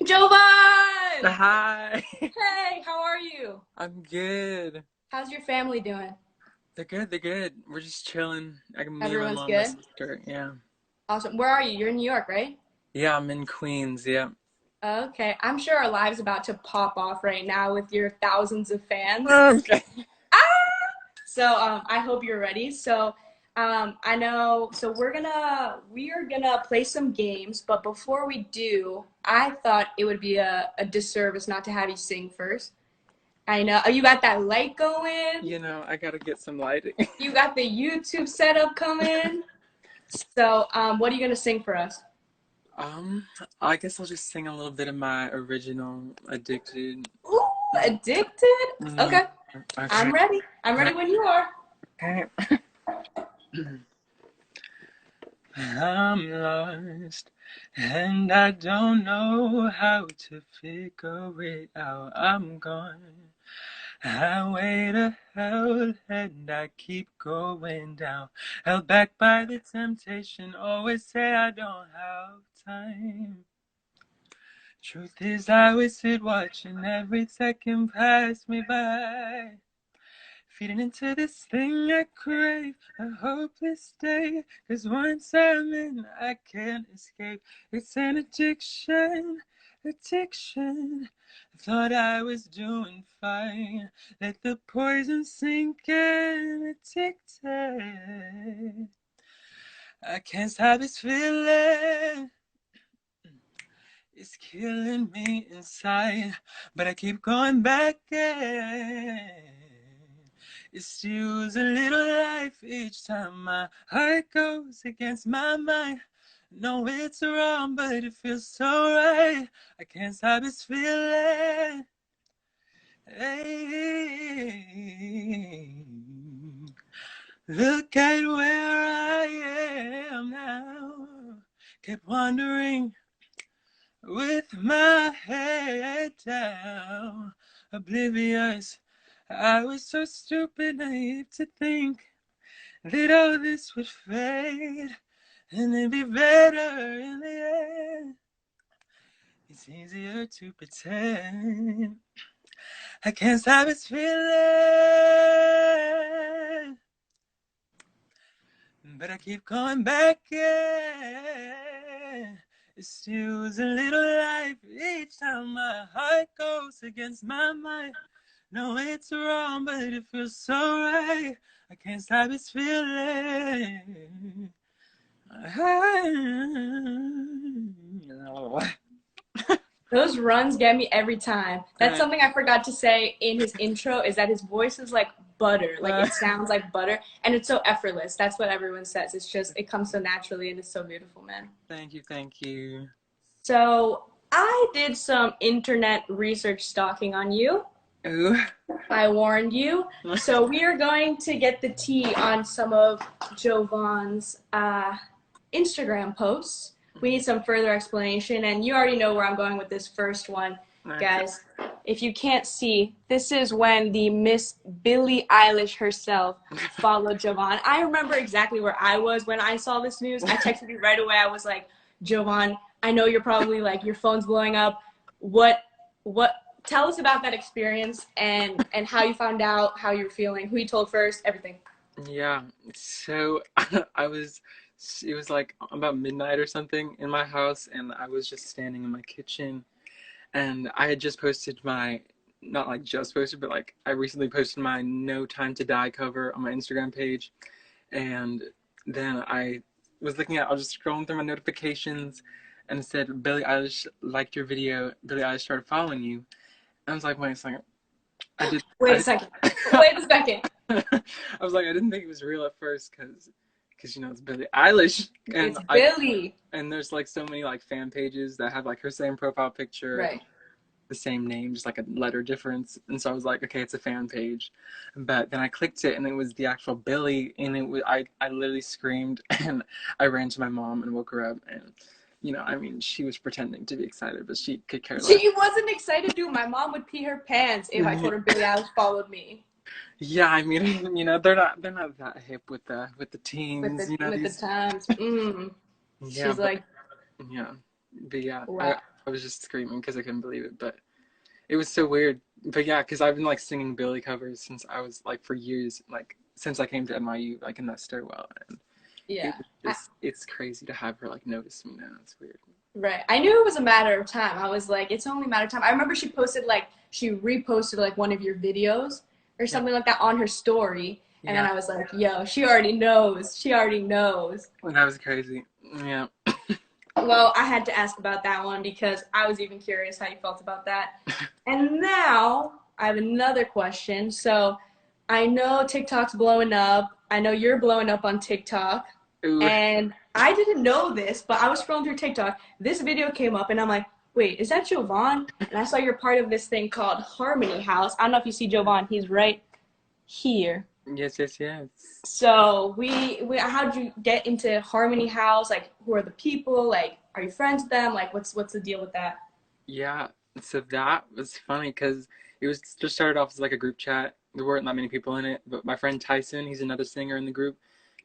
Jovan! Hi. Hey, how are you? I'm good. How's your family doing? They're good. They're good. We're just chilling. Like me and my Everyone's mom, my good? sister. Yeah. Awesome. Where are you? You're in New York, right? Yeah, I'm in Queens. Yeah. Okay. I'm sure our live's about to pop off right now with your thousands of fans. Okay. Ah! So I hope you're ready. I know we are gonna play some games, but before we do, I thought it would be a disservice not to have you sing first. I know. Oh, you got that light going. I gotta get some lighting. You got the YouTube setup coming. So what are you gonna sing for us? Um, I guess I'll just sing a little bit of my original "Addicted." Ooh, addicted? Mm, Okay, okay. I'm ready. I'm ready when you are. Okay. I'm lost, and I don't know how to figure it out. I'm gone. Highway to hell, and I keep going down. Held back by the temptation, always say I don't have time. Truth is, I wasted watching every second pass me by. Feeding into this thing I crave, a hopeless day. 'Cause once I'm in, I can't escape. It's an addiction, addiction. I thought I was doing fine. Let the poison sink in, addicted. I can't stop this feeling. It's killing me inside, but I keep going back in. It steals a little life each time my heart goes against my mind. No, it's wrong, but it feels so right. I can't stop this feeling. Hey, look at where I am now. Kept wondering with my head down, oblivious. I was so stupid, naive to think that all this would fade and it'd be better in the end. It's easier to pretend. I can't stop this feeling, but I keep going back in. It steals a little life each time my heart goes against my mind. No, it's wrong, but it feels so right. I can't stop this feeling. Those runs get me every time. That's Uh, something I forgot to say in his intro is that his voice is like butter. Like it sounds like butter and it's so effortless. That's what everyone says. It's just it comes so naturally and it's so beautiful, man. thank you, thank you. So I did some internet research stalking on you. Ooh. I warned you. So we are going to get the tea on some of Jovan's Instagram posts. We need some further explanation, and you already know where I'm going with this first one, Okay. guys. If you can't see, this is when the Miss Billie Eilish herself followed Jovan. I remember exactly where I was when I saw this news. I texted you right away. I was like, Jovan, I know you're probably like, your phone's blowing up. What tell us about that experience and how you found out, how you're feeling, who you told first, everything. Yeah, so I was, it was like about midnight or something in my house, and I was just standing in my kitchen, and I had just posted my, not like just posted, but like I recently posted my No Time to Die cover on my Instagram page, and then I was looking at, I was just scrolling through my notifications, and it said, Billie Eilish liked your video, Billie Eilish started following you. And I was like, wait a second, Wait I a second. Wait a second. I was like, I didn't think it was real at first because it's Billie Eilish, and It's I Billie. and there's like so many like fan pages that have like her same profile picture and Right. the same name, just like a letter difference. And so I was like, okay, it's a fan page. But then I clicked it, and it was the actual Billie, and it was I literally screamed, and I ran to my mom and woke her up, and I mean, she was pretending to be excited, but she could care less. She wasn't excited, dude. My mom would pee her pants if I told her Billie Eilish followed me. Yeah, I mean, they're not that hip with the With teens, the these. times. Yeah, She's but like, yeah, but yeah, wow. I was just screaming because I couldn't believe it, but it was so weird. But yeah, because I've been like singing Billy covers since I was like for years, like since I came to NYU, like in that stairwell, and it Yeah. was just it's crazy to have her like notice me now. It's weird. Right. I knew it was a matter of time. I was like, it's only a matter of time. I remember she reposted like one of your videos or Yeah, something like that on her story. And then yeah, I was like, yo, she already knows. She already knows. that was crazy. Yeah, Well, I had to ask about that one because I was even curious how you felt about that. And now I have another question. So I know TikTok's blowing up. I know you're blowing up on TikTok. ooh, And I didn't know this, but I was scrolling through TikTok. This video came up, and I'm like, wait, is that Jovan? And I saw you're part of this thing called Harmony House. I don't know if you see Jovan. He's right here. yes, yes, yes. So how did you get into Harmony House? Like, who are the people? Like, are you friends with them? Like, what's the deal with that? Yeah, so that was funny because it was just started off as like a group chat. There weren't that many people in it, but my friend Tyson, he's another singer in the group.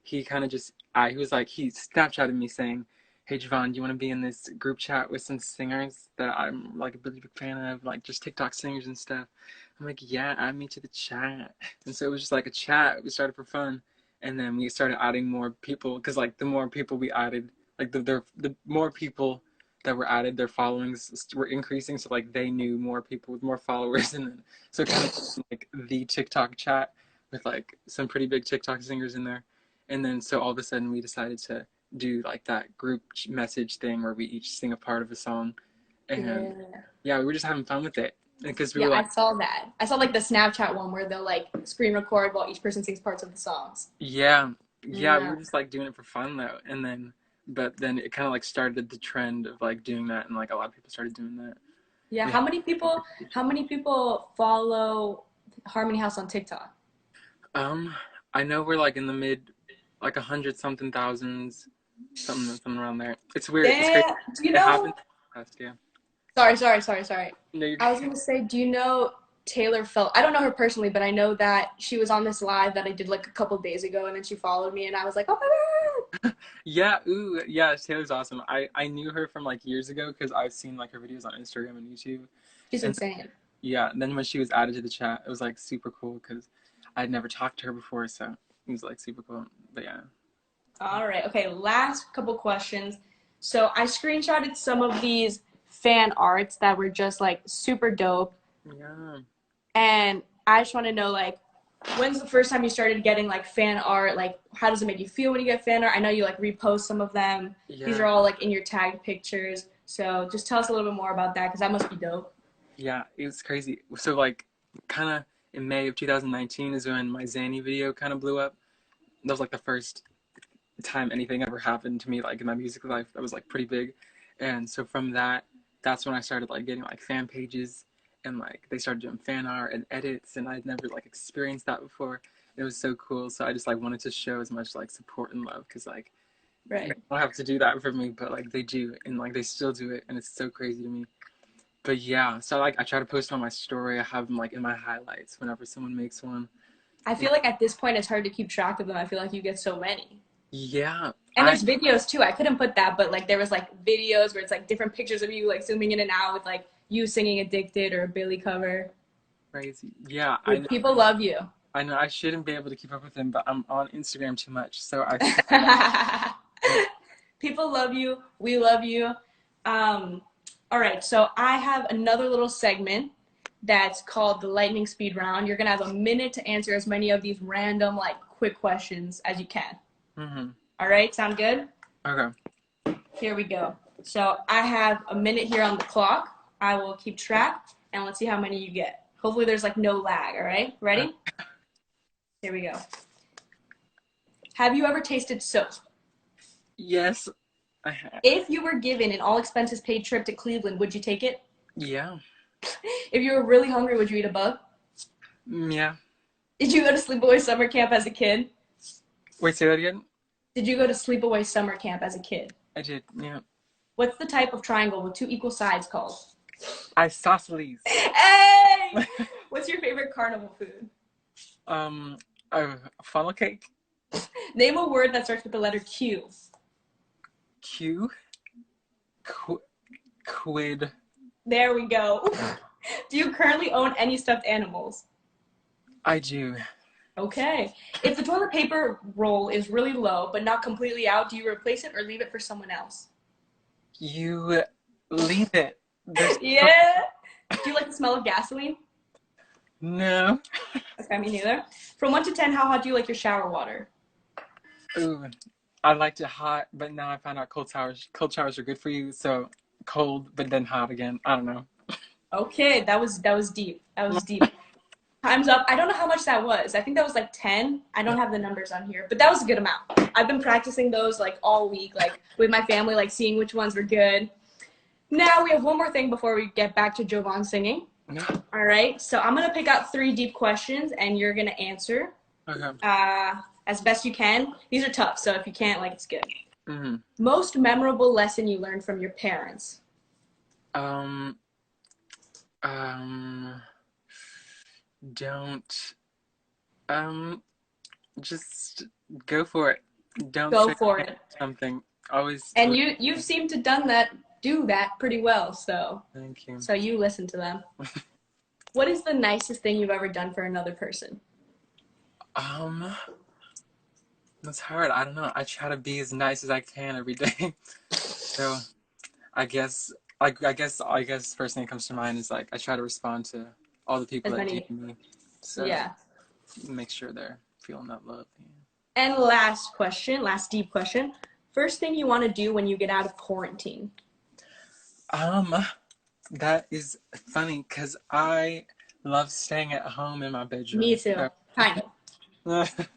He kind of just, he was like, he Snapchatted me saying, "Hey Javon, do you want to be in this group chat with some singers that I'm like a really big fan of, like just TikTok singers and stuff?" I'm like, "Yeah, add me to the chat." And so it was just like a chat. We started for fun, and then we started adding more people because like the more people we added, like the more people that were added, their followings were increasing. So like they knew more people with more followers, and then so it kind of like the TikTok chat with like some pretty big TikTok singers in there. And then so all of a sudden we decided to do like that group message thing where we each sing a part of a song, and Yeah. yeah, we were just having fun with it because we Yeah, were I like, saw that. I saw like the Snapchat one where they'll like screen record while each person sings parts of the songs. yeah, yeah, we Yeah. were just like doing it for fun though, and then but then it kind of like started the trend of like doing that, and like a lot of people started doing that. Yeah, We had how many people follow Harmony House on TikTok? Um, I know we're like in the mid, like 100 something thousands, something around there. It's weird. It's crazy. Damn. Do you It know? happened fast, yeah. Sorry. No, you're I was gonna say, do you know Taylor Felt? I don't know her personally, but I know that she was on this live that I did like a couple days ago, and then she followed me, and I was like, oh my god, yeah. Ooh, yeah. Taylor's awesome. I knew her from like years ago because I've seen like her videos on Instagram and YouTube, she's and insane. yeah. And then when she was added to the chat, it was like super cool because I'd never talked to her before, so it was like super cool. But yeah, All right, okay, last couple questions. So I screenshotted some of these fan arts that were just like super dope, yeah, and I just want to know like when's the first time you started getting like fan art? Like, how does it make you feel when you get fan art? I know you like repost some of them. These yeah. are all like in your tagged pictures. So just tell us a little bit more about that because that must be dope. Yeah, it was crazy. So like kind of in May of 2019 is when my Zanny video kind of blew up. That was like the first time anything ever happened to me like in my music life that was like pretty big. And so from that, that's when I started like getting like fan pages, and like they started doing fan art and edits, and I'd never like experienced that before. It was so cool. So I just like wanted to show as much like support and love because like they Right. don't have to do that for me, but like they do, and like they still do it, and it's so crazy to me. But yeah, so like I try to post on my story. I have them like in my highlights whenever someone makes one. I And feel like at this point it's hard to keep track of them. I feel like you get so many. yeah, And I there's videos too. I couldn't put that, but like there was like videos where it's like different pictures of you like zooming in and out with like you singing Addicted or a Billy cover. crazy. Yeah, Dude, people love you. I know I shouldn't be able to keep up with him, but I'm on Instagram too much, so I People love you. We love you. All right, so I have another little segment that's called the lightning speed round. You're gonna have a minute to answer as many of these random, like, quick questions as you can. mm-hmm. All right, sound good? Okay. Here we go. So I have a minute here on the clock. I will keep track, and let's see how many you get. Hopefully, there's like no lag. All right, ready? Here we go. Have you ever tasted soap? Yes, I have. If you were given an all expenses paid trip to Cleveland, would you take it? Yeah. If you were really hungry, would you eat a bug? Yeah. Did you go to sleepaway summer camp as a kid? Wait, say that again? Did you go to sleepaway summer camp as a kid? I did. Yeah. What's the type of triangle with two equal sides called? Isosceles. Hey! What's your favorite carnival food? um, a funnel cake. Name a word that starts with the letter Q. Q. Qu- Quid. There we go. Do you currently own any stuffed animals? I do. Okay. If the toilet paper roll is really low but not completely out, do you replace it or leave it for someone else? You leave it. There's Yeah. Do you like the smell of gasoline? no. Okay, me neither. From 1 to 10, how hot do you like your shower water? Ooh, I liked it hot, but now I found out cold showers are good for you. So cold, but then hot again. I don't know. Okay, that was deep. That was deep. Time's up. I don't know how much that was. I think that was like 10. I don't have the numbers on here, but that was a good amount. I've been practicing those like all week, like with my family, like seeing which ones were good. Now we have one more thing before we get back to Jovan singing. All right, so I'm gonna pick out 3 deep questions and you're gonna answer Okay. as best you can. These are tough, so if you can't, like, it's good. Mm-hmm. Most memorable lesson you learned from your parents? Um. Um. Don't. Um. Just go for it. Don't Go say for it. something. Always. And you've seemed to do that pretty well, so Thank you. you listen to them. What is the nicest thing you've ever done for another person? Um. That's hard. I don't know. I try to be as nice as I can every day. So I guess, first thing that comes to mind is like I try to respond to all the people As that DM many, me. So yeah. make sure they're feeling that love. And last question, last deep question. First thing you want to do when you get out of quarantine? Um, that is funny because I love staying at home in my Me bedroom. too, So, kind of.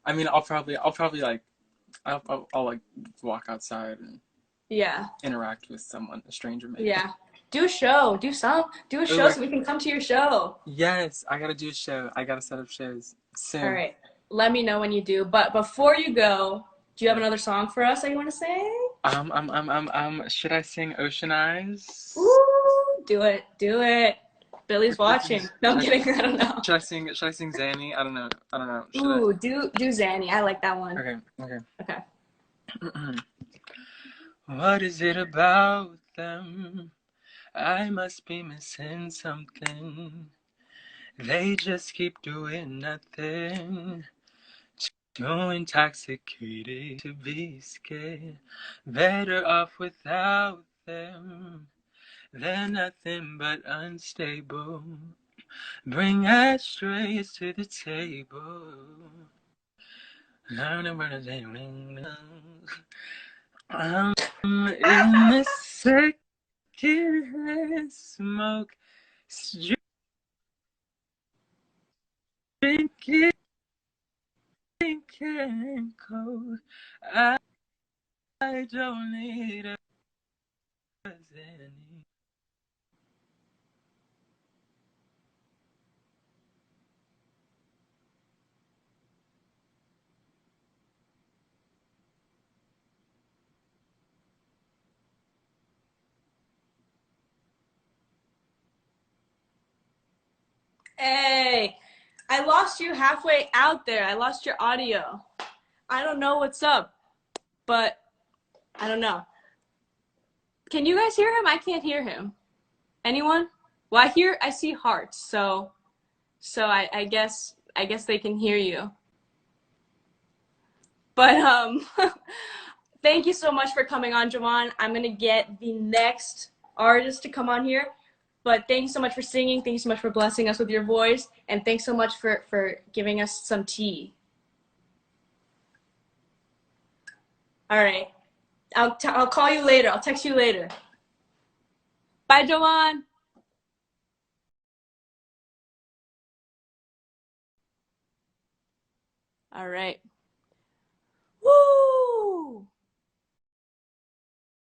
I mean, I'll probably like, I'll like walk outside and Yeah, interact with someone, a stranger maybe. yeah. Do a show. Do a Oh, show so we can come to your show. yes, I gotta do a show. I gotta set up shows All soon. right. Let me know when you do. But before you go, do you have another song for us that you want to sing? Should I sing Ocean Eyes? Ooh, do it. Do it. Billy's watching. No, I'm Should kidding. I don't know. I sing Zanny? I don't know. I don't know. Should I? Ooh, do Zanny. I like that one. Okay, okay. Okay. What is it about them? I must be missing something. They just keep doing nothing. Too intoxicated to be scared. Better off without them. They're nothing but unstable. Bring ashtrays to the table. I'm in the secondhand smoke, drinking and cold. I don't need a any. Hey, I lost you halfway out there. I lost your audio. I don't know what's up, but I don't know. Can you guys hear him? I can't hear him. Anyone? Well, I see hearts, so I guess they can hear you. But thank you so much for coming on, Jovan. I'm gonna get the next artist to come on here. But thank you so much for singing. Thank you so much for blessing us with your voice, and thanks so much for giving us some tea. All right, I'll call you later. I'll text you later. Bye, Jovan. All right.